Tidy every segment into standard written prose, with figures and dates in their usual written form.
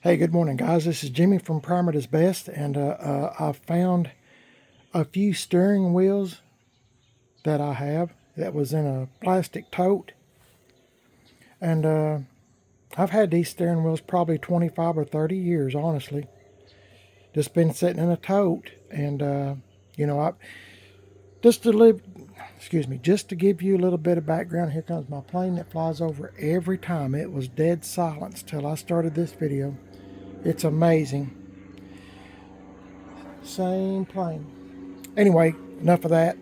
Hey, good morning, guys. This is Jimmy from Primer Is Best, and I found a few steering wheels that I have that was in a plastic tote, and I've had these steering wheels probably 25 or 30 years, honestly. Just been sitting in a tote, and I just to live. Excuse me, just to give you a little bit of background. Here comes my plane that flies over every time. It was dead silence till I started this video. It's amazing. Same plane. Anyway, enough of that.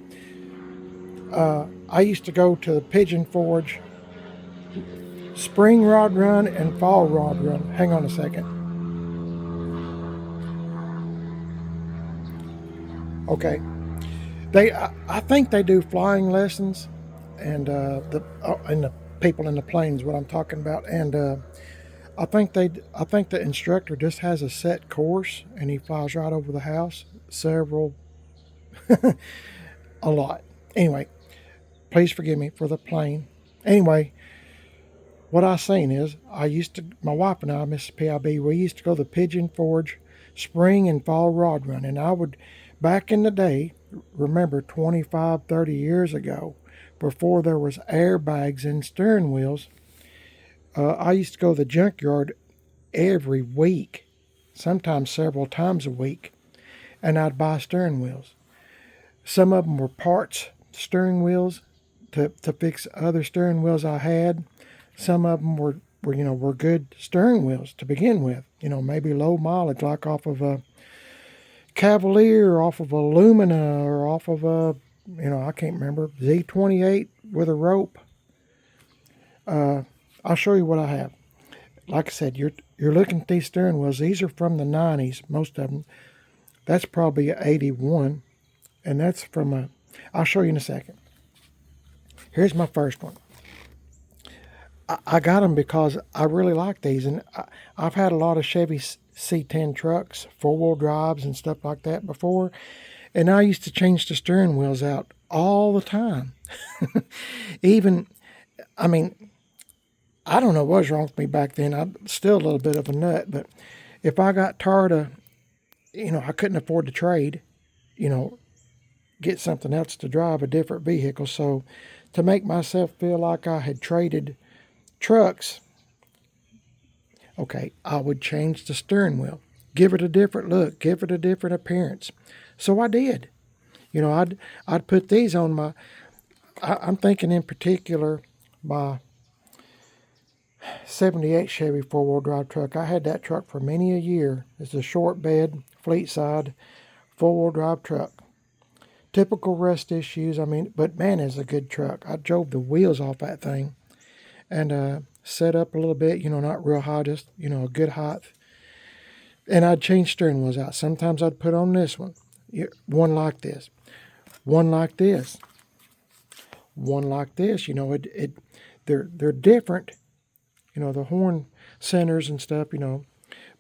I used to go to the Pigeon Forge spring rod run and fall rod run. Hang on a second. Okay, I think they do flying lessons, and the people in the planes what I'm talking about, and I think the instructor just has a set course, and he flies right over the house, several, a lot. Anyway, please forgive me for the plane. Anyway, what I seen is my wife and I, Mrs. PIB, we used to go to the Pigeon Forge spring and fall rod run. And I would, back in the day, remember 25, 30 years ago, before there was airbags in steering wheels, I used to go to the junkyard every week, sometimes several times a week, and I'd buy steering wheels. Some of them were parts steering wheels to fix other steering wheels I had. Some of them were good steering wheels to begin with. Maybe low mileage, like off of a Cavalier, or off of a Lumina, or off of a, I can't remember, Z28 with a rope. I'll show you what I have. Like I said, you're looking at these steering wheels. These are from the 90s, most of them. That's probably a 81, and that's from I'll show you in a second. Here's my first one. I got them because I really like these, and I've had a lot of Chevy C10 trucks, four-wheel drives and stuff like that before, and I used to change the steering wheels out all the time. Even, I mean, I don't know what was wrong with me back then. I'm still a little bit of a nut, but if I got tired of, I couldn't afford to trade, get something else to drive, a different vehicle. So to make myself feel like I had traded trucks, okay, I would change the steering wheel, give it a different look, give it a different appearance. So I did. I'd put these on my, I'm thinking in particular, my 78 Chevy four-wheel drive truck. I had that truck for many a year. It's a short bed, fleet side, four-wheel drive truck. Typical rust issues, but man, it's a good truck. I drove the wheels off that thing, and set up a little bit, not real high, just, a good height. And I'd change steering wheels out. Sometimes I'd put on this one, one like this, one like this, one like this. They're different, the horn centers and stuff,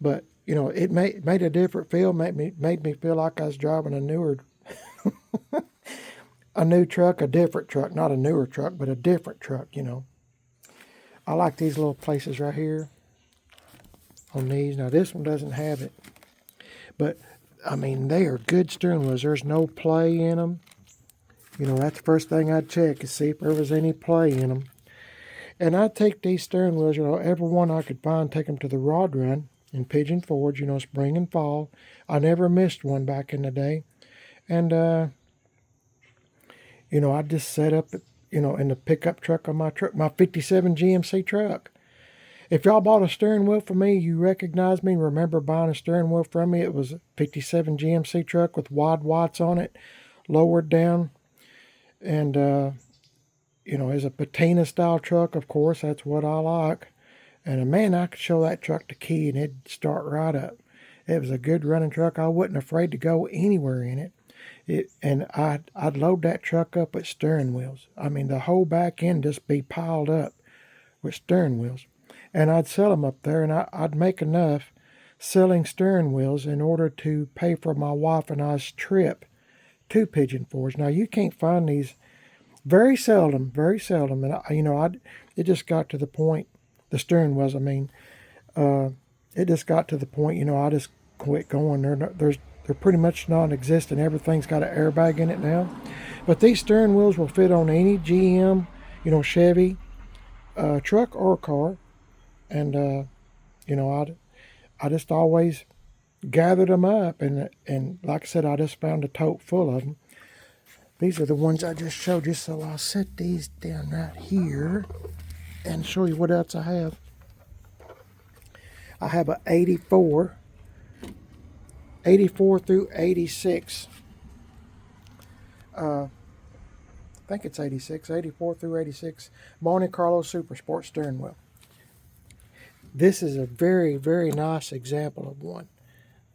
but, it made a different feel, made me feel like I was driving a newer, a new truck, a different truck, not a newer truck, but a different truck, I like these little places right here on these. Now this one doesn't have it, but they are good steering wheels. There's no play in them. That's the first thing I'd check is see if there was any play in them. And I'd take these steering wheels, every one I could find, take them to the rod run in Pigeon Forge, spring and fall. I never missed one back in the day. And, I'd just set up, in the pickup truck on my truck, my 57 GMC truck. If y'all bought a steering wheel from me, you recognize me, remember buying a steering wheel from me. It was a 57 GMC truck with wide whites on it, lowered down. And, it's a patina style truck, of course. That's what I like. And man, I could show that truck the key and it'd start right up. It was a good running truck. I wasn't afraid to go anywhere in it. And I'd load that truck up with steering wheels. The whole back end just be piled up with steering wheels. And I'd sell them up there, and I'd make enough selling steering wheels in order to pay for my wife and I's trip to Pigeon Forge. Now, you can't find these very seldom. And, it just got to the point, the steering wheels, it just got to the point, I just quit going. They're pretty much non-existent. Everything's got an airbag in it now. But these steering wheels will fit on any GM, Chevy, truck or car. And I just always gathered them up, and like I said, I just found a tote full of them. These are the ones I just showed you, so I'll set these down right here and show you what else I have. I have a 84 through 86. I think it's 86, 84 through 86 Monte Carlo Super Sport steering wheel. This is a very, very nice example of one.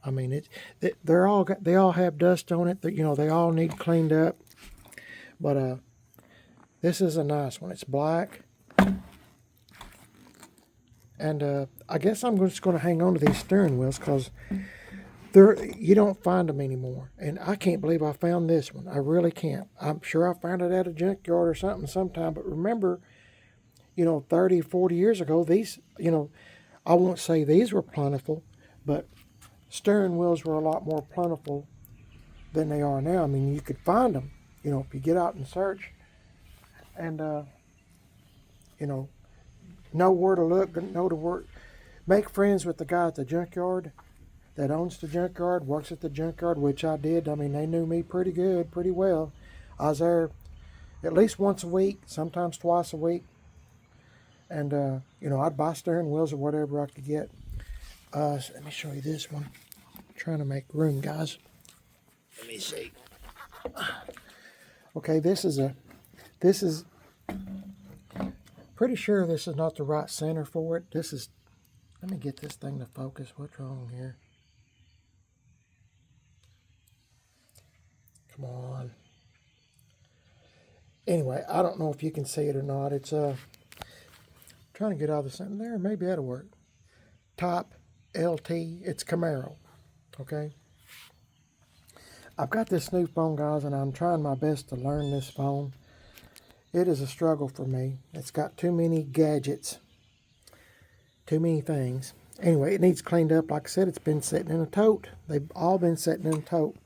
I mean, they all have dust on it. They all need cleaned up. But this is a nice one. It's black. And I guess I'm just going to hang on to these steering wheels because you don't find them anymore. And I can't believe I found this one. I really can't. I'm sure I found it at a junkyard or something sometime. But remember, 30, 40 years ago, these, I won't say these were plentiful, but steering wheels were a lot more plentiful than they are now. I mean, you could find them, if you get out and search. And, know where to look, know to work. Make friends with the guy at the junkyard that owns the junkyard, works at the junkyard, which I did. I mean, they knew me pretty good, pretty well. I was there at least once a week, sometimes twice a week. And, I'd buy steering wheels or whatever I could get. So let me show you this one. I'm trying to make room, guys. Let me see. Okay, this is pretty sure this is not the right center for it. Let me get this thing to focus. What's wrong here? Come on. Anyway, I don't know if you can see it or not. It's trying to get out of the center there. Maybe that'll work. Top LT. It's Camaro. Okay. I've got this new phone, guys, and I'm trying my best to learn this phone. It is a struggle for me. It's got too many gadgets, too many things. Anyway, it needs cleaned up. Like I said, it's been sitting in a tote. They've all been sitting in a tote,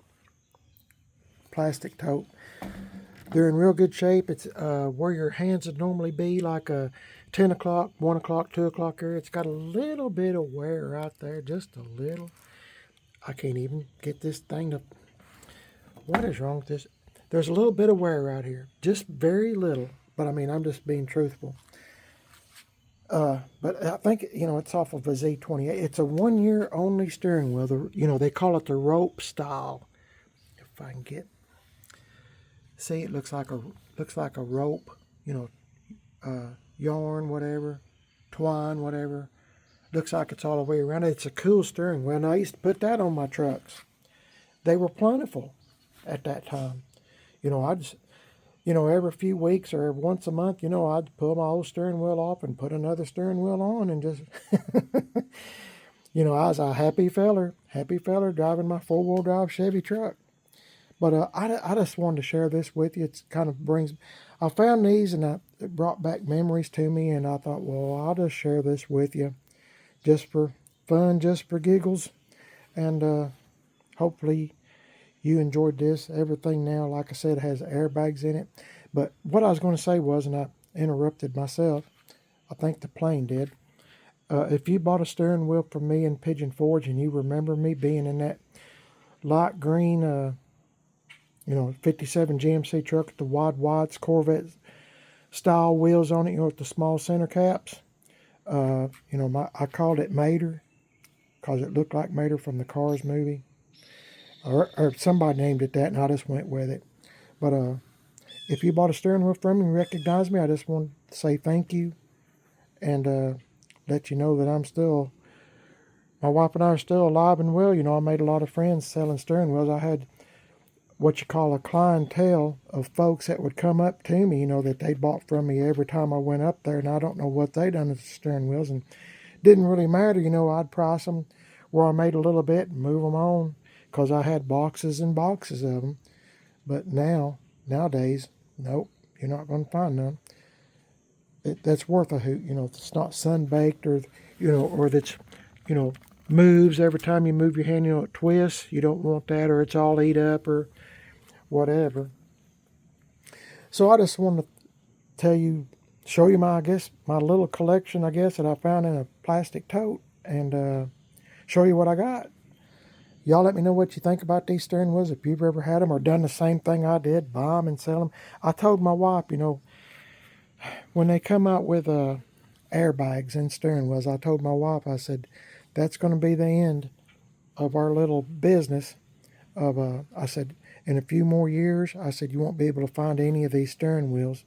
plastic tote. They're in real good shape. It's where your hands would normally be, like a 10 o'clock, 1 o'clock, 2 o'clock area. It's got a little bit of wear right there, just a little. I can't even get this thing to... What is wrong with this? There's a little bit of wear right here, just very little. But I mean, I'm just being truthful. But I think, it's off of a Z28. It's a 1 year only steering wheel. They call it the rope style. If I can get... See, it looks like a rope, yarn, whatever, twine, whatever. Looks like it's all the way around. It's a cool steering wheel. And I used to put that on my trucks. They were plentiful at that time. I just, every few weeks or once a month, I'd pull my old steering wheel off and put another steering wheel on and just, I was a happy feller driving my 4-wheel drive Chevy truck. But I just wanted to share this with you. It's kind of I found these and it brought back memories to me, and I thought, well, I'll just share this with you just for fun, just for giggles, and hopefully you enjoyed this. Everything now, like I said, has airbags in it. But what I was going to say was, and I interrupted myself, I think the plane did. If you bought a steering wheel from me in Pigeon Forge and you remember me being in that light green 57 GMC truck with the wide Corvette style wheels on it, with the small center caps. I called it Mater because it looked like Mater from the Cars movie. Or somebody named it that, and I just went with it. But if you bought a steering wheel from me and recognize me, I just want to say thank you and let you know that my wife and I are still alive and well. I made a lot of friends selling steering wheels. I had what you call a clientele of folks that would come up to me, that they bought from me every time I went up there, and I don't know what they done with the steering wheels, and it didn't really matter. I'd price them where I made a little bit and move them on because I had boxes and boxes of them. But nowadays, nope, you're not going to find none. That's worth a hoot. It's not sun-baked or that's you know, moves every time you move your hand, you know, it twists. You don't want that, or it's all eat up or whatever. So I just want to tell you, show you my, I guess, my little collection, I guess, that I found in a plastic tote, and show you what I got. Y'all let me know what you think about these steering wheels, if you've ever had them or done the same thing I did, buy them and sell them. I told my wife, you know, when they come out with airbags and steering wheels, I told my wife, I said, that's going to be the end of our little business. I said, in a few more years, I said, you won't be able to find any of these steering wheels.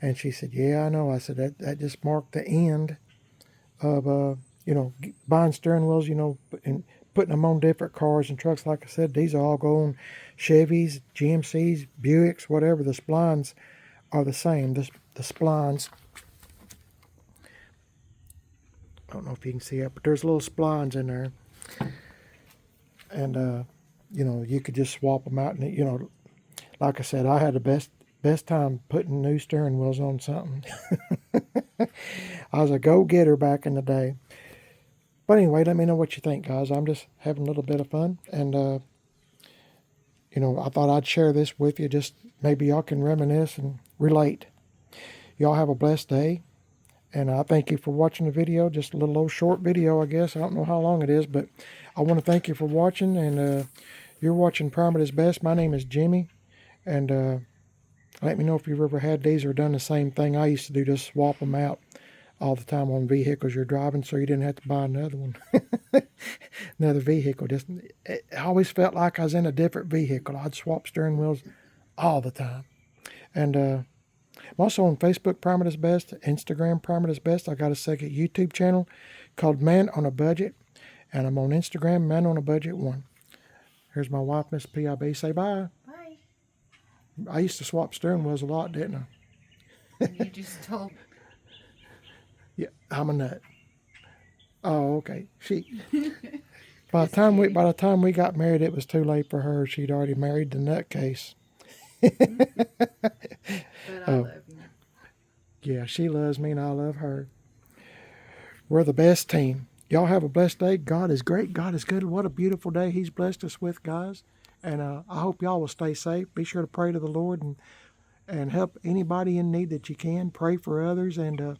And she said, yeah, I know. I said, that just marked the end of, you know, buying steering wheels, you know, and putting them on different cars and trucks. Like I said, these all go on Chevys, GMCs, Buicks, whatever. The splines are the same. The splines, I don't know if you can see it, but there's little splines in there. And, you know, you could just swap them out. And, you know, like I said, I had the best time putting new steering wheels on something. I was a go-getter back in the day. But anyway, let me know what you think, guys. I'm just having a little bit of fun. And, you know, I thought I'd share this with you. Just maybe y'all can reminisce and relate. Y'all have a blessed day. And I thank you for watching the video. Just a little old short video, I guess. I don't know how long it is, but I want to thank you for watching. And you're watching Prime It Is Best. My name is Jimmy. And let me know if you've ever had these or done the same thing I used to do. Just swap them out all the time on vehicles you're driving, so you didn't have to buy another one. Another vehicle. Just, I always felt like I was in a different vehicle. I'd swap steering wheels all the time. And I'm also on Facebook, Prime It Is Best, Instagram, Prime It Is Best. I got a second YouTube channel called Man on a Budget, and I'm on Instagram, Man on a Budget 1. Here's my wife, Miss P.I.B. Say bye. Bye. I used to swap steering wheels a lot, didn't I? You just told. Yeah, I'm a nut. Oh, okay. By the time we got married, it was too late for her. She'd already married the nutcase. But I love you. Yeah, she loves me and I love her. We're the best team. Y'all have a blessed day. God is great. God is good. What a beautiful day He's blessed us with, guys. And I hope y'all will stay safe. Be sure to pray to the Lord and help anybody in need that you can. Pray for others. And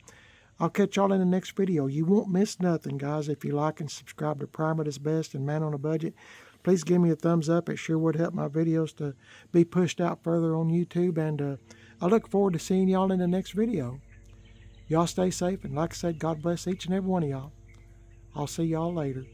I'll catch y'all in the next video. You won't miss nothing, guys, if you like and subscribe to Prime It Is Best and Man on a Budget. Please give me a thumbs up. It sure would help my videos to be pushed out further on YouTube. And I look forward to seeing y'all in the next video. Y'all stay safe. And like I said, God bless each and every one of y'all. I'll see y'all later.